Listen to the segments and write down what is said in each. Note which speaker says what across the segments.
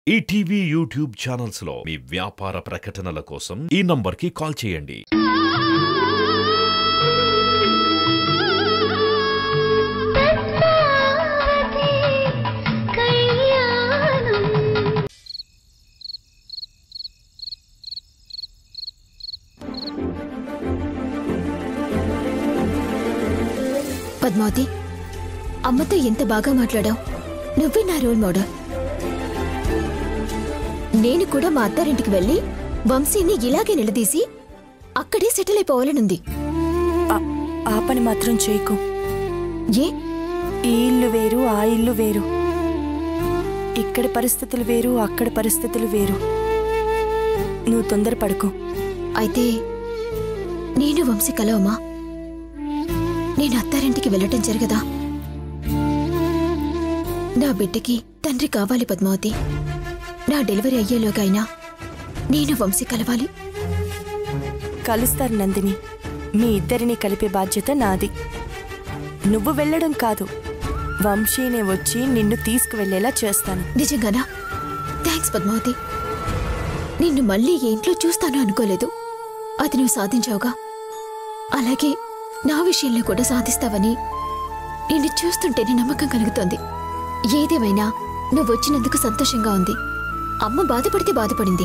Speaker 1: ETV YouTube channels లో మీ వ్యాపార ప్రకటనల కోసం ఈ నంబర్కి కాల్ చేయండి.
Speaker 2: పద్మావతి, అమ్మతో ఎంత బాగా మాట్లాడావు. నువ్వే నా రోల్ మోడల్. నేను కూడా మా అత్తారింటికి వెళ్ళి వంశీని ఇలాగే నిలదీసి అక్కడే సెటిల్ అయిపోవాలనుంది.
Speaker 3: ఆ పని మాత్రం చేయకు.
Speaker 2: ఏ?
Speaker 3: ఈ ఇల్లు వేరు, ఆ ఇల్లు వేరు. ఇక్కడ పరిస్థితులు వేరు, అక్కడ పరిస్థితులు వేరు. నువ్వు తొందరపడకు.
Speaker 2: అయితే నేను వంశీ కలవమా? నేను అత్తారింటికి వెళ్ళటం జరగదా? నా బిడ్డకి తండ్రి కావాలి పద్మావతి. నా డెలివరీ అయ్యేలోగైనా నేను వంశీ కలవాలి.
Speaker 3: కలుస్తారు నందిని. మీ ఇద్దరిని కలిపే బాధ్యత నాది. నువ్వు వెళ్ళడం కాదు, వంశీనే వచ్చి నిన్ను తీసుకువెళ్లేలా చేస్తాను.
Speaker 2: నిజంగానా? థ్యాంక్స్ పద్మావతి. నిన్ను మళ్ళీ ఈ ఇంట్లో చూస్తాను అనుకోలేదు. అది నువ్వు సాధించావుగా. అలాగే నా విషయంలో కూడా సాధిస్తావని నిన్ను చూస్తుంటేనే నమ్మకం కలుగుతోంది. ఏదేమైనా నువ్వు వచ్చినందుకు సంతోషంగా ఉంది. అమ్మ బాధపడితే బాధపడింది,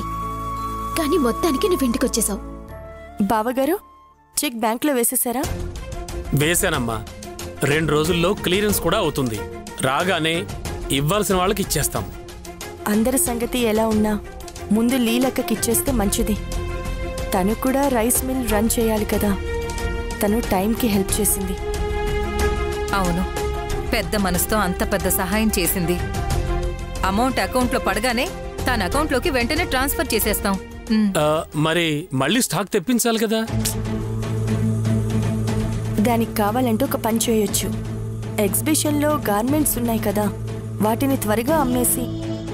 Speaker 2: కానీ మొత్తానికి నువ్వు ఇంటికొచ్చేసావు.
Speaker 3: బావగారు, చెక్ బ్యాంక్లో వేసేసారా?
Speaker 4: వేశానమ్మా. 2 రోజుల్లో క్లియరెన్స్ కూడా అవుతుంది. రాగానే ఇవ్వాల్సిన వాళ్ళకి ఇచ్చేస్తాం.
Speaker 3: అందరి సంగతి ఎలా ఉన్నా ముందు లీలక్కకి ఇచ్చేస్తే మంచిది. తను కూడా రైస్ మిల్ రన్ చేయాలి కదా. తను టైంకి హెల్ప్ చేసింది.
Speaker 5: అవును, పెద్ద మనసుతో అంత పెద్ద సహాయం చేసింది. అమౌంట్ అకౌంట్లో పడగానే తన అకౌంట్లోకి వెంటనే ట్రాన్స్ఫర్ చేసేస్తాం.
Speaker 4: మరి మళ్ళీ స్టాక్ తెప్పించాలి కదా.
Speaker 3: దానికి కావాలంటే ఒక పని చేయొచ్చు. ఎగ్జిబిషన్లో గార్మెంట్స్ ఉన్నాయి కదా, వాటిని త్వరగా అమ్మేసి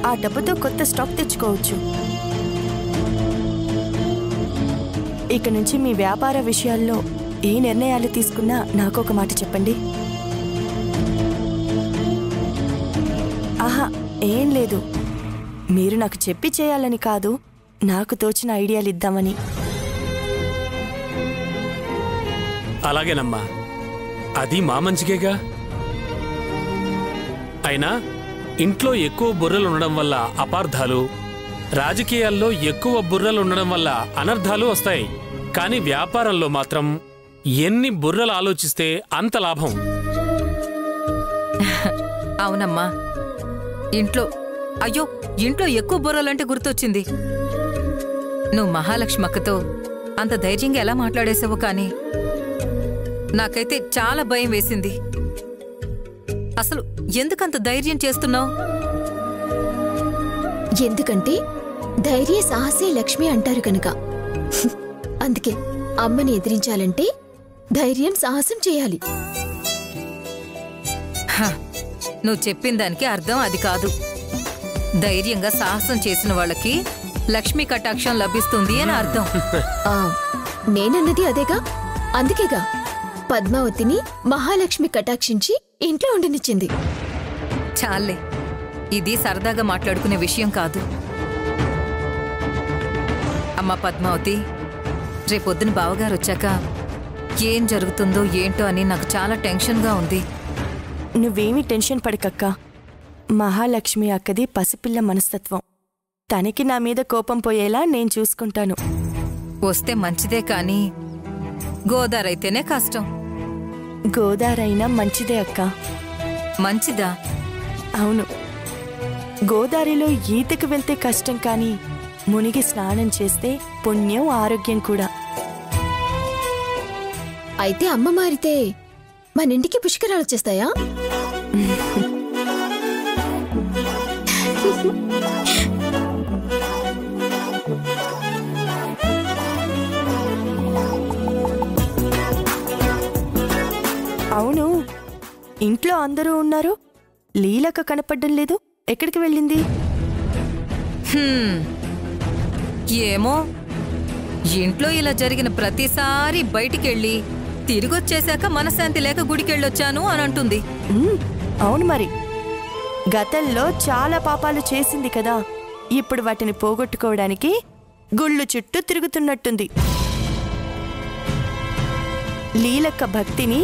Speaker 3: ఆ డబ్బుతో కొత్త స్టాక్ తెచ్చుకోవచ్చు. ఇక నుంచి మీ వ్యాపార విషయాల్లో ఏ నిర్ణయాలు తీసుకున్నా నాకు ఒక మాట చెప్పండి. ఆహా, ఏం లేదు. మీరు నాకు చెప్పి చేయాలని కాదు, నాకు తోచిన ఐడియాలు ఇద్దామని.
Speaker 4: అలాగేనమ్మా, అది మా మంచికేగా. అయినా ఇంట్లో ఎక్కువ బుర్రలు ఉండడం వల్ల అపార్థాలు, రాజకీయాల్లో ఎక్కువ బుర్రలు ఉండడం వల్ల అనర్థాలు వస్తాయి. కానీ వ్యాపారంలో మాత్రం ఎన్ని బుర్రలు ఆలోచిస్తే అంత లాభం.
Speaker 5: అవునమ్మా. ఇంట్లో ఎక్కువ బుర్రలంటే గుర్తొచ్చింది. నువ్వు మహాలక్ష్మి అక్కతో అంత ధైర్యంగా ఎలా మాట్లాడేసావు, కానీ నాకైతే చాలా భయం వేసింది. అసలు ఎందుకంత ధైర్యం చేస్తున్నావు?
Speaker 2: ఎందుకంటే ధైర్య సాహసే లక్ష్మి అంటారు కనుక. అందుకే అమ్మని ఎదిరించాలంటే ధైర్యం సాహసం చేయాలి.
Speaker 5: నువ్వు చెప్పిన దానికి అర్థం అది కాదు. ధైర్యంగా సాహసం చేసిన వాళ్ళకి లక్ష్మీ కటాక్షం లభిస్తుంది అని అర్థం.
Speaker 2: నేనన్నది అదేగా. అందుకేగా పద్మావతిని మహాలక్ష్మి కటాక్షించి ఇంట్లో ఉండనిచ్చింది.
Speaker 5: చాలే, ఇది సరదాగా మాట్లాడుకునే విషయం కాదు. అమ్మా పద్మావతి, రేపొద్దున బావగారు వచ్చాక ఏం జరుగుతుందో ఏంటో అని నాకు చాలా టెన్షన్గా ఉంది.
Speaker 3: నువ్వేమీ టెన్షన్ పడకక్క. మహాలక్ష్మి అక్కది పసిపిల్ల మనస్తత్వం. తనకి నా మీద కోపం పోయేలా నేను చూసుకుంటాను.
Speaker 5: వస్తే మంచిదే, కానీ గోదారైతేనే కష్టం.
Speaker 3: గోదారైనా మంచిదే అక్క.
Speaker 5: మంచిదా?
Speaker 3: అవును. గోదారిలో ఈతకు వెళ్తే కష్టం, కానీ మునిగి స్నానం చేస్తే పుణ్యం, ఆరోగ్యం కూడా.
Speaker 2: అయితే అమ్మ మారితే మన ఇంటికి పుష్కరాలు వచ్చేస్తాయా?
Speaker 3: అవును, ఇంట్లో అందరూ ఉన్నారు. లీలక్క కనపడ్డం లేదు. ఎక్కడికి వెళ్ళింది?
Speaker 5: ఏమో, ఇంట్లో ఇలా జరిగిన ప్రతిసారి బయటికెళ్ళి తిరిగొచ్చేశాక మనశాంతి లేక గుడికెళ్ళొచ్చాను అని అంటుంది.
Speaker 3: అవును, మరి గతంలో చాలా పాపాలు చేసింది కదా. ఇప్పుడు వాటిని పోగొట్టుకోవడానికి గుళ్ళు చుట్టూ తిరుగుతున్నట్టుంది. లీలక్క భక్తిని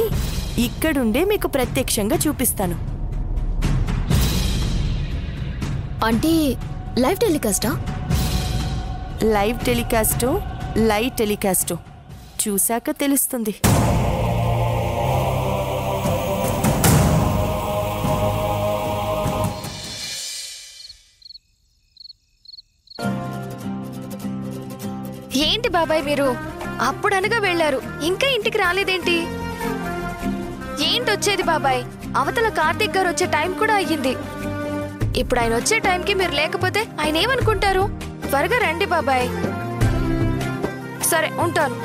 Speaker 3: ఇక్కడుండే మీకు ప్రత్యక్షంగా చూపిస్తాను.
Speaker 2: అంటే లైవ్ టెలికాస్టా?
Speaker 3: లైవ్ టెలికాస్టో లైవ్ టెలికాస్టో చూశాక తెలుస్తుంది.
Speaker 6: ఏంటి బాబాయ్ మీరు అప్పుడనగా వెళ్లారు, ఇంకా ఇంటికి రాలేదేంటి? ఏంటొచ్చేది బాబాయ్? అవతల కార్తీక్ గారు వచ్చే టైం కూడా అయ్యింది. ఇప్పుడు ఆయన వచ్చే టైంకి మీరు లేకపోతే ఆయన ఏమనుకుంటారు? త్వరగా రండి బాబాయ్. సరే ఉంటాను.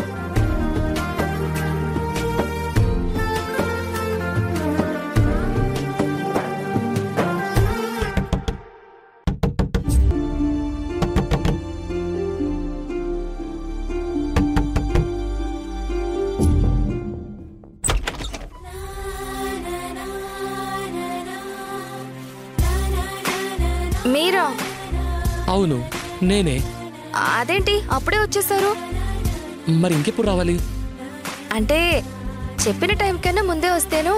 Speaker 6: మీరా?
Speaker 7: అవును, నేనే.
Speaker 6: అదేంటి అప్పుడే వచ్చేసారు?
Speaker 7: మరి ఇంకెప్పుడు రావాలి?
Speaker 6: అంటే చెప్పిన టైం కన్నా ముందే వస్తేను.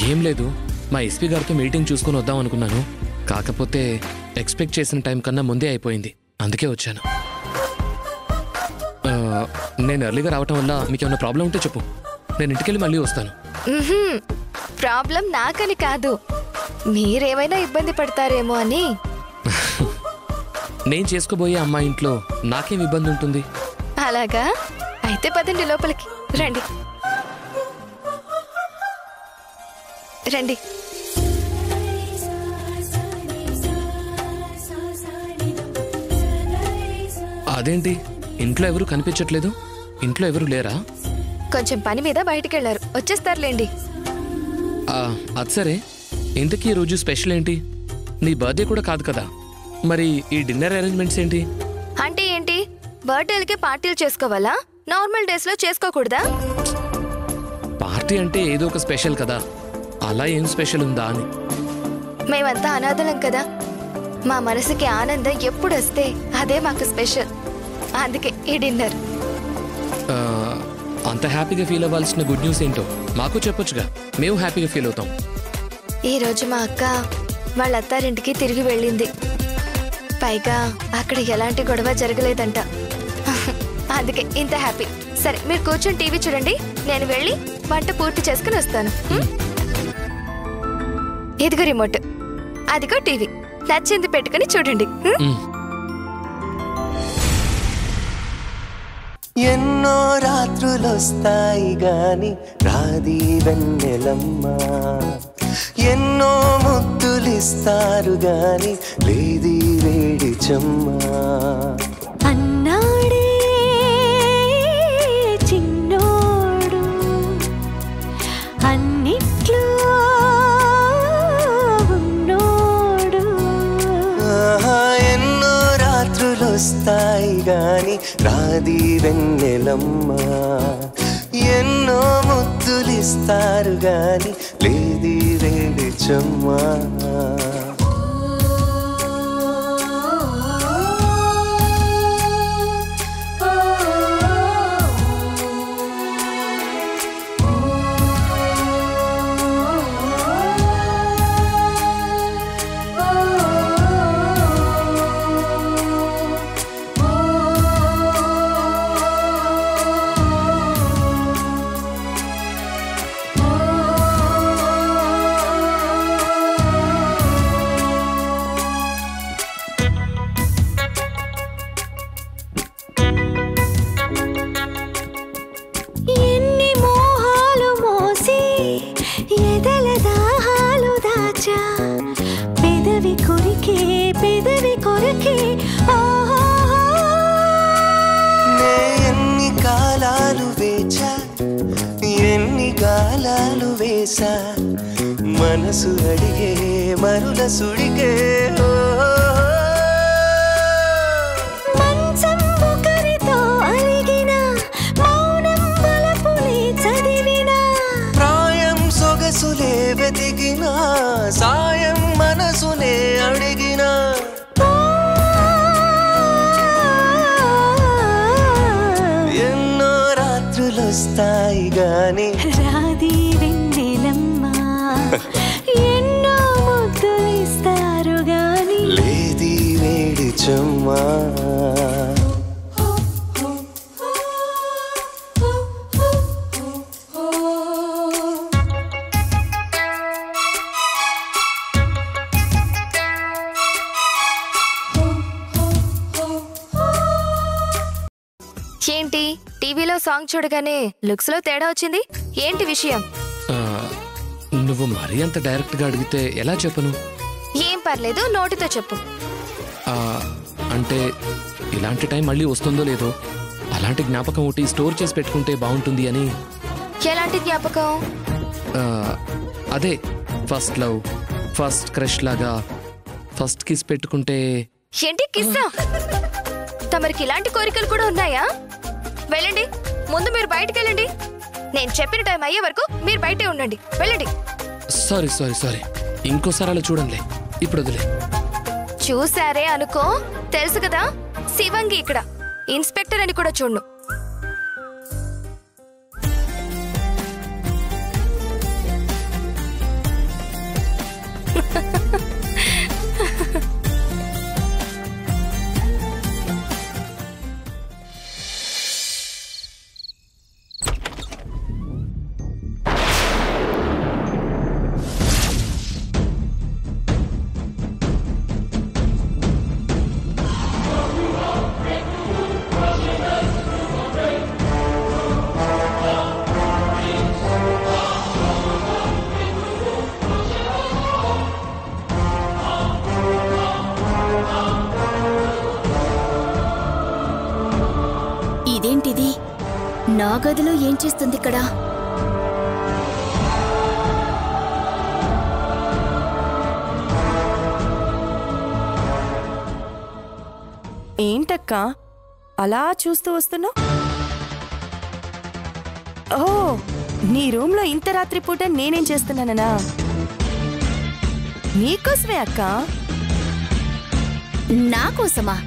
Speaker 7: ఏం లేదు, మా ఎస్పీ గారితో మీటింగ్ చూసుకుని వద్దాం అనుకున్నాను. కాకపోతే ఎక్స్పెక్ట్ చేసిన టైం కన్నా ముందే అయిపోయింది, అందుకే వచ్చాను. నేను ఎర్లీగా రావటం వల్ల మీకు ఏమైనా ప్రాబ్లం ఉంటే చెప్పు, నేను ఇంటికెళ్ళి మళ్ళీ వస్తాను.
Speaker 6: ప్రాబ్లం నాకని కాదు, మీరేమైనా ఇబ్బంది పడతారేమో అని.
Speaker 7: నేను చేసుకోబోయే అమ్మాయి ఇంట్లో నాకేం ఇబ్బంది ఉంటుంది?
Speaker 6: అలాగా? అయితే పదండి లోపలికి. రండి రండి.
Speaker 7: అదేంటి ఇంట్లో ఎవరు కనిపించట్లేదు? ఇంట్లో ఎవరు లేరా?
Speaker 6: కొంచెం పని మీద బయటికి వెళ్ళారు, వచ్చేస్తారులేండి.
Speaker 7: అది సరే, ఇంతకీ ఈ రోజు స్పెషల్ ఏంటి? నీ బర్త్డే కూడా కాదు కదా, మరి ఈ డిన్నర్ అరేంజ్మెంట్స్ ఏంటి?
Speaker 6: అంటే ఏంటి, బర్త్డేలకి పార్టీలు చేసుకోవాలా? నార్మల్ డేస్ లో చేసుకోకూడదా?
Speaker 7: పార్టీ అంటే ఏదో ఒక స్పెషల్ కదా, అలా ఏం స్పెషల్ ఉందా అని.
Speaker 6: మేమంతా అనాథలం కదా, మా మనసుకి ఆనందం ఎప్పుడు వస్తే అదే మాకు స్పెషల్, అందుకే ఈ డిన్నర్.
Speaker 7: అంత హ్యాపీగా ఫీల్ అవ్వాల్సిన గుడ్ న్యూస్ ఏంటో మాకు చెప్పొచ్చుగా, మేము హ్యాపీగా ఫీల్ అవుతాం.
Speaker 6: ఈ రోజు మా అక్క వాళ్ళ అత్తారింటికి తిరిగి వెళ్ళింది. పైగా అక్కడ ఎలాంటి గొడవ జరగలేదంట, అందుకే ఇంత హ్యాపీ. సరే మీరు కూర్చొని టీవీ చూడండి, నేను వెళ్ళి వంట పూర్తి చేసుకుని వస్తాను. ఇదిగో రిమోట్, అదిగో టీవీ, నచ్చింది పెట్టుకుని చూడండి.
Speaker 8: ఎన్నో రాత్రులొస్తాయి గాని రాది వెన్నెలమ్మ, ఎన్నో ముద్దులిస్తారు గాని లేది వేడి చెమ్మ.
Speaker 9: అన్నాడే చిన్నోడు అన్నిట్లో ఉన్నోడు.
Speaker 8: ఎన్నో రాత్రులొస్తాయి గాని రాది వెన్నెలమ్మ, ఎన్నో ముద్దులిస్తారు గాని లేది వేడి చెమ్మ. మనసు అడిగే మరుల సుడిగే
Speaker 9: మంచం ఒకరితో అలిగిన మౌనం బలపులే చదివిన
Speaker 8: ప్రాయం సొగసులే వెతికిన సాయం మనసునే అడిగిన గాని
Speaker 9: రాది వెన్నెలమ్మ ఎన్నో ముద్దులిస్తారు గాని
Speaker 8: లేది వేడి చెమ్మా
Speaker 6: ఏంటి టీవీలో సాంగ్ చూడగానే లుక్స్ లో తేడా వచ్చింది? ఏంటి విషయం?
Speaker 7: నువ్వు మరీ అంత డైరెక్ట్ గా అడిగితే ఎలా చెప్పను?
Speaker 6: ఏం పర్లేదు, నోటితో చెప్పు.
Speaker 7: అంటే ఇలాంటి టైం మళ్ళీ వస్తుందో లేదో అలాంటి జ్ఞాపకం ఒకటి స్టోర్ చేసి పెట్టుకుంటే బాగుంటుంది అని.
Speaker 6: ఎలాంటి జ్ఞాపకం?
Speaker 7: అదే ఫస్ట్ లవ్, ఫస్ట్ క్రష్ లాగా ఫస్ట్ కిస్ పెట్టుకుంటే.
Speaker 6: ఏంటి కిస్సా? తమరికి ఇలాంటి కోరికలు కూడా ఉన్నాయా? వెళ్ళండి, ముందు మీరు బయటికి వెళ్ళండి. నేను చెప్పిన టైం అయ్యే వరకు మీరు బయటే ఉండండి. వెళ్ళండి.
Speaker 7: సారీ ఇంకోసారి అలా చూడండి, ఇప్పుడు వదిలే.
Speaker 6: చూసారే అనుకో, తెలుసు కదా శివంగి ఇక్కడ ఇన్స్పెక్టర్ అని కూడా చూడు.
Speaker 2: ఇదేంటిది? నా గదిలో ఏం చేస్తుంది ఇక్కడ?
Speaker 3: ఏంటక్క అలా చూస్తూ వస్తున్నావు? ఓ, నీ రూమ్లో ఇంత రాత్రి పూట నేనేం చేస్తున్నానా? నీకోసమే అక్క.
Speaker 2: నా కోసమా?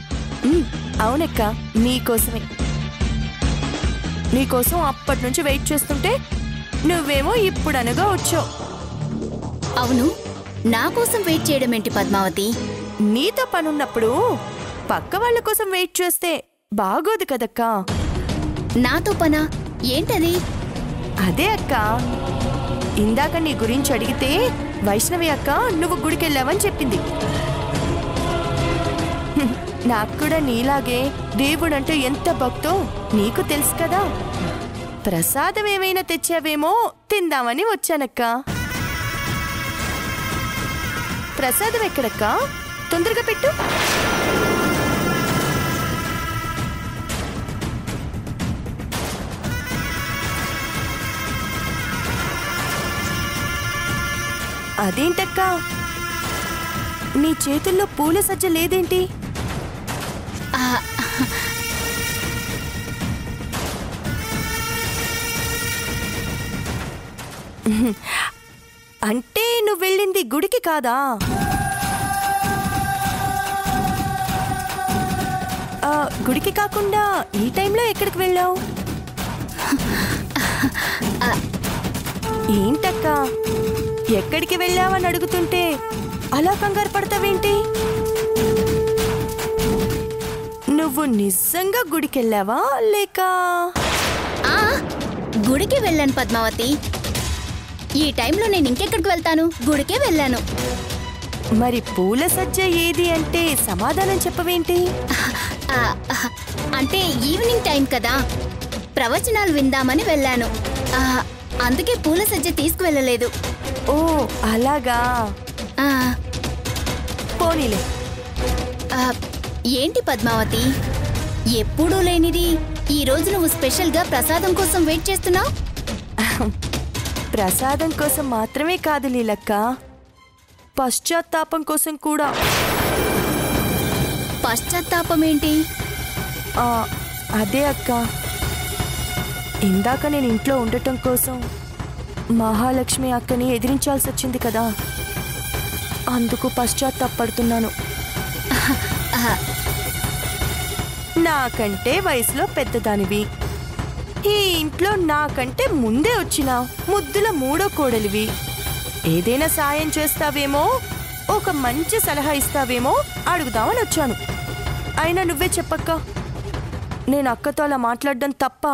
Speaker 3: అవునక్క, నీకోసమే. నీకోసం అప్పటి నుంచి వెయిట్ చేస్తుంటే నువ్వేమో ఇప్పుడు అనగా వచ్చావు.
Speaker 2: అవును, నా కోసం వెయిట్ చేయడం ఏంటి పద్మావతి?
Speaker 3: నీతో పనున్నప్పుడు పక్క వాళ్ళ కోసం వెయిట్ చేస్తే బాగోదు కదక్కా.
Speaker 2: నాతో పనా? ఏంటది?
Speaker 3: అదే అక్క, ఇందాక నీ గురించి అడిగితే వైష్ణవి అక్క నువ్వు గుడికెళ్ళావని చెప్పింది. నాకు కూడా నీలాగే దేవుడంటే ఎంత భక్తో నీకు తెలుసు కదా. ప్రసాదం ఏమైనా తెచ్చావేమో తిందామని వచ్చానక్క. ప్రసాదం ఎక్కడక్క? తొందరగా పెట్టు. అదేంటక్క, నీ చేతుల్లో పూల సజ్జ లేదేంటి? అంటే నువ్వు వెళ్ళింది గుడికి కాదా? గుడికి కాకుండా ఈ టైంలో ఎక్కడికి వెళ్ళావు? ఏంటక్క, ఎక్కడికి వెళ్ళావని అడుగుతుంటే అలా కంగారు పడతావేంటి? నువ్వు నిజంగా గుడికెళ్ళావా లేక?
Speaker 2: గుడికి వెళ్ళాను పద్మావతి. ఈ టైంలో నేను ఇంకెక్కడికి వెళ్తాను? గుడికే వెళ్ళాను.
Speaker 3: మరి పూల సజ్జ ఏది అంటే సమాధానం చెప్పవేంటి?
Speaker 2: అంటే ఈవినింగ్ టైం కదా, ప్రవచనాలు విందామని వెళ్ళాను. అందుకే పూల సజ్జ తీసుకువెళ్ళలేదు.
Speaker 3: ఓ అలాగా, పోనీలే.
Speaker 2: ఏంటి పద్మావతి, ఎప్పుడూ లేనిది ఈ రోజు నువ్వు స్పెషల్గా ప్రసాదం కోసం వెయిట్ చేస్తున్నావు?
Speaker 3: ప్రసాదం కోసం మాత్రమే కాదు లీలక్క, పశ్చాత్తాపం కోసం కూడా.
Speaker 2: పశ్చాత్తాపం ఏంటి?
Speaker 3: అదే అక్క, ఇందాక నేను ఇంట్లో ఉండటం కోసం మహాలక్ష్మి అక్కని ఎదిరించాల్సి వచ్చింది కదా, అందుకు పశ్చాత్తాపడుతున్నాను. నాకంటే వయసులో పెద్దదానివి, ఈ ఇంట్లో నాకంటే ముందే వచ్చినావు, ముద్దుల మూడో కోడలివి. ఏదైనా సాయం చేస్తావేమో, ఒక మంచి సలహా ఇస్తావేమో అడుగుదామని వచ్చాను. అయినా నువ్వే చెప్పక్క, నేను అక్కతో అలా మాట్లాడడం తప్ప?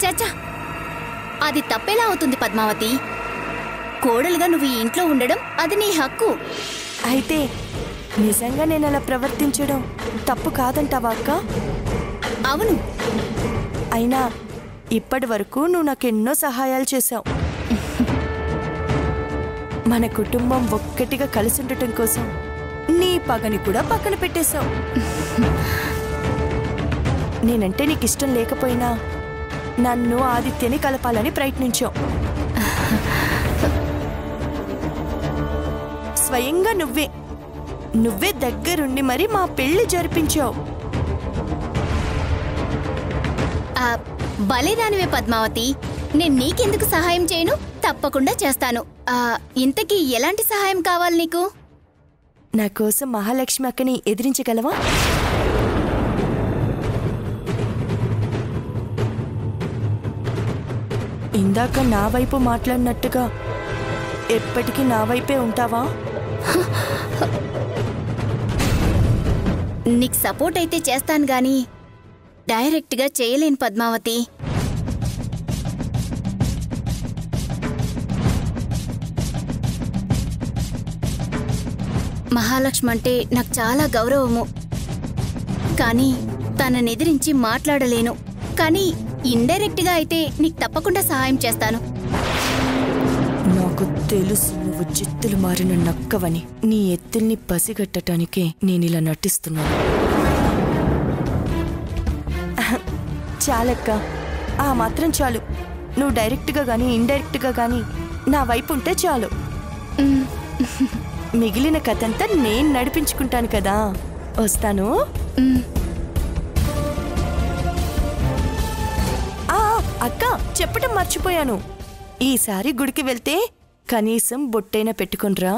Speaker 2: చచ్చా, అది తప్పేలా అవుతుంది పద్మావతి. కోడలుగా నువ్వు ఈ ఇంట్లో ఉండడం అది నీ హక్కు.
Speaker 3: అయితే నిజంగా నేను అలా ప్రవర్తించడం తప్పు కాదంటావా అక్క?
Speaker 2: అవును.
Speaker 3: అయినా ఇప్పటి వరకు నువ్వు నాకెన్నో సహాయాలు చేశావు. మన కుటుంబం ఒక్కటిగా కలిసి ఉండటం కోసం నీ పగని కూడా పక్కన పెట్టేశావు. నేనంటే నీకు ఇష్టం లేకపోయినా నన్ను ఆదిత్యని కలపాలని ప్రయత్నించావు. స్వయంగా నువ్వే దగ్గరుండి మరి మా పెళ్లి జరిపించావు.
Speaker 2: భలేదానివే పద్మావతి. నేను నీకెందుకు సహాయం చేయను? తప్పకుండా చేస్తాను. ఇంతకీ ఎలాంటి సహాయం కావాలి నీకు?
Speaker 3: నా కోసం మహాలక్ష్మి అక్కని ఎదిరించగలవా? ఇందాక నా వైపు మాట్లాడినట్టుగా ఎప్పటికీ నా వైపే ఉంటావా?
Speaker 2: నీకు సపోర్ట్ అయితే చేస్తాను గాని డైరెక్ట్గా చేయలేను పద్మావతి. మహాలక్ష్మి అంటే నాకు చాలా గౌరవము. కానీ తనని ఎదిరించి మాట్లాడలేను. కానీ ఇండైరెక్ట్గా అయితే నీకు తప్పకుండా సహాయం చేస్తాను.
Speaker 3: నాకు తెలుసు నువ్వు జిత్తులు మారిన నక్కవని. నీ ఎత్తుల్ని పసిగట్టడానికే నేనిలా నటిస్తున్నాను. చాలక్క, ఆ మాత్రం చాలు. నువ్వు డైరెక్ట్గా గానీ ఇండైరెక్ట్గా గానీ నా వైపు ఉంటే చాలు. మిగిలిన కథంతా నేను నడిపించుకుంటాను కదా. వస్తాను. అక్క, చెప్పటం మర్చిపోయాను. ఈసారి గుడికి వెళ్తే కనీసం బొట్టైనా పెట్టుకునిరా.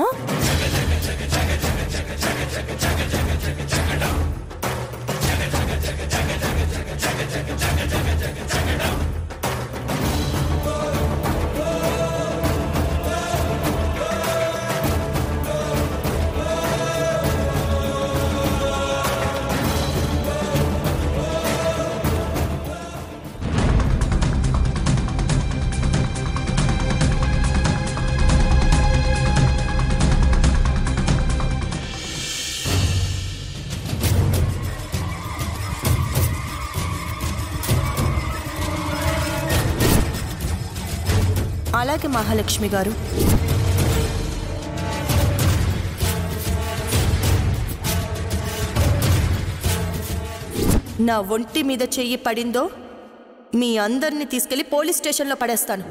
Speaker 3: అలాగే మహాలక్ష్మి గారు. నా ఒంటి మీద చెయ్యి పడిందో మీ అందరినీ తీసుకెళ్లి పోలీస్ స్టేషన్లో పడేస్తాను.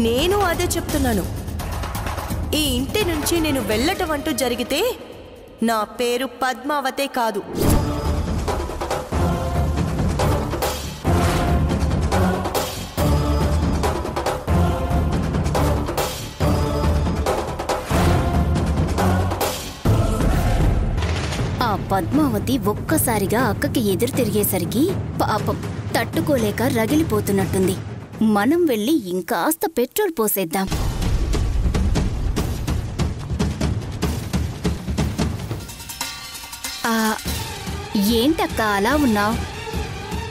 Speaker 3: నేను అదే చెప్తున్నాను. ఈ ఇంటి నుంచి నేను వెళ్ళటం అంటూ జరిగితే నా పేరు పద్మావతే కాదు.
Speaker 2: ఆ పద్మావతి ఒక్కసారిగా అక్కకి ఎదురు తిరిగేసరికి పాపం తట్టుకోలేక రగిలిపోతున్నట్టుంది. మనం వెళ్ళి ఇంకాస్త పెట్రోల్ పోసేద్దాం. ఏంటక్క అలా ఉన్నావు?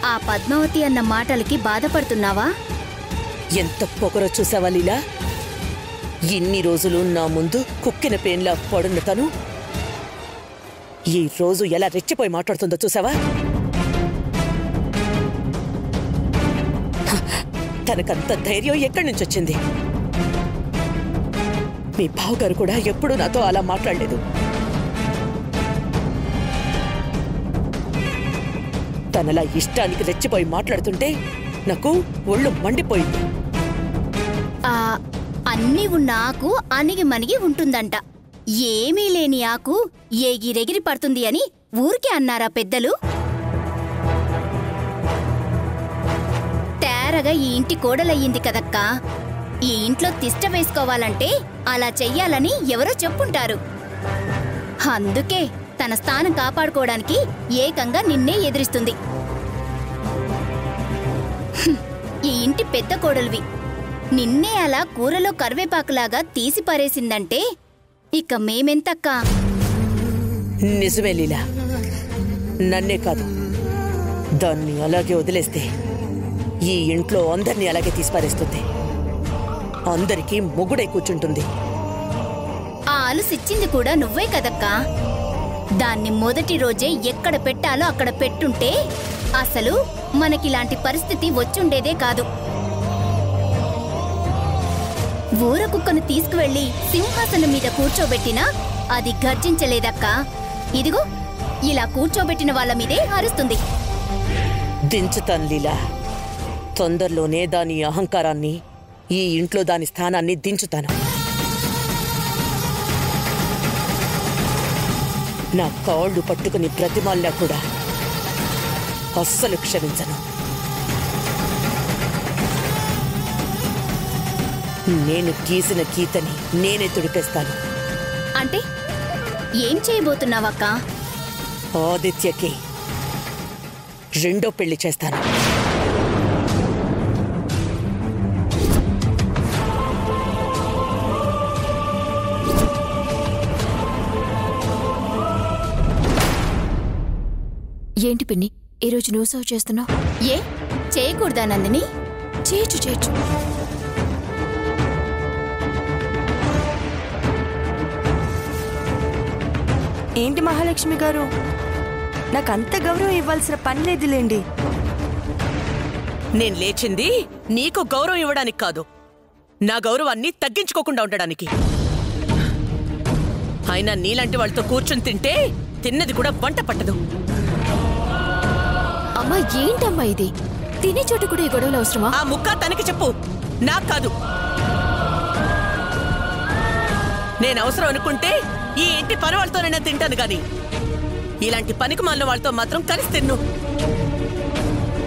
Speaker 2: ఆ పద్మావతి అన్న మాటలకి బాధపడుతున్నావా?
Speaker 10: ఎంత పొగరో చూసావా లీలా? ఇన్ని రోజులు నా ముందు కుక్కిన పేన్లా పడున్న తను ఈ రోజు ఎలా రెచ్చిపోయి మాట్లాడుతుందో చూసావా? తనకంత ధైర్యం ఎక్కడి నుంచి వచ్చింది? మీ బావగారు కూడా ఎప్పుడూ నాతో అలా మాట్లాడలేదు. తనలా ఇష్టానికి రెచ్చిపోయి మాట్లాడుతుంటే నాకు ఒళ్ళు మండిపోయింది.
Speaker 2: అన్నీ ఉన్న ఆకు అణిగి మణిగి ఉంటుందంట. ఏమీ లేని ఆకు ఎగిరెగిరి పడుతుంది అని ఊరికే అన్నారా పెద్దలు? తేరగా ఈ ఇంటి కోడలయ్యింది కదక్కా.
Speaker 11: ఈ ఇంట్లో తిష్ట వేసుకోవాలంటే అలా చెయ్యాలని ఎవరో చెప్పుంటారు. అందుకే తన స్థానం కాపాడుకోవడానికి ఏకంగా నిన్నే ఎదిరిస్తుంది. ఈ ఇంటి పెద్ద కోడలివి నిన్నే అలా కూరలో కరివేపాకులాగా తీసి పారేసిందంటే ఇక మేమెంతక్కా?
Speaker 10: నిజమే లీలా, నన్నే కాదు దాన్ని అలాగే వదిలేస్తే ఈ ఇంట్లో అందరినీ అలాగే తీసిపారేస్తుంది. అందరికీ మొగుడై కూర్చుంటుంది.
Speaker 11: ఆ ఆలుసిచ్చింది కూడా నువ్వే కదక్కా. దాన్ని మొదటి రోజే ఎక్కడ పెట్టాలో అక్కడ పెట్టుంటే అసలు మనకిలాంటి పరిస్థితి వచ్చుండేదే కాదు. ఊర కుక్కను తీసుకువెళ్లి సింహాసనం మీద కూర్చోబెట్టినా అది గర్జించలేదక్కా. ఇదిగో ఇలా కూర్చోబెట్టిన వాళ్ళ మీదే అరుస్తుంది.
Speaker 10: దించుతాను లీలా, తొందరలోనే దాని అహంకారాన్ని, ఈ ఇంట్లో దాని స్థానాన్ని దించుతాను. నా కాళ్ళు పట్టుకుని ప్రతిమాల్లా కూడా అస్సలు క్షమించను. నేను గీసిన గీతని నేనే తుడిపేస్తాను.
Speaker 11: అంటే ఏం చేయబోతున్నావక్కా?
Speaker 10: ఆదిత్యకి రెండో పెళ్లి చేస్తాను.
Speaker 2: ఏంటి పిన్ని ఈరోజు నువ్వు సర్వ్ చేస్తున్నావు?
Speaker 11: ఏ చేయకూడదా నందిని?
Speaker 2: చేయొచ్చు.
Speaker 3: ఏంటి మహాలక్ష్మి గారు, నాకంత గౌరవం ఇవ్వాల్సిన పని లేదులేండి.
Speaker 10: నేను లేచింది నీకు గౌరవం ఇవ్వడానికి కాదు, నా గౌరవాన్ని తగ్గించుకోకుండా ఉండడానికి. అయినా నీలాంటి వాళ్ళతో కూర్చుని తింటే తిన్నది కూడా వంట పట్టదు.
Speaker 2: అమ్మా ఏంటమ్మా ఇది? తినే చోట కూడా ఈ గొడవలు అవసరమా?
Speaker 10: ఆ ముక్క తనకి చెప్పు, నాకు కాదు. నేను అవసరం అనుకుంటే ఈ ఇంటి పని వాళ్ళతోనైనా తింటాను గాని ఇలాంటి పనికి మాలిన వాళ్ళతో మాత్రం కలిసి తిన్ను.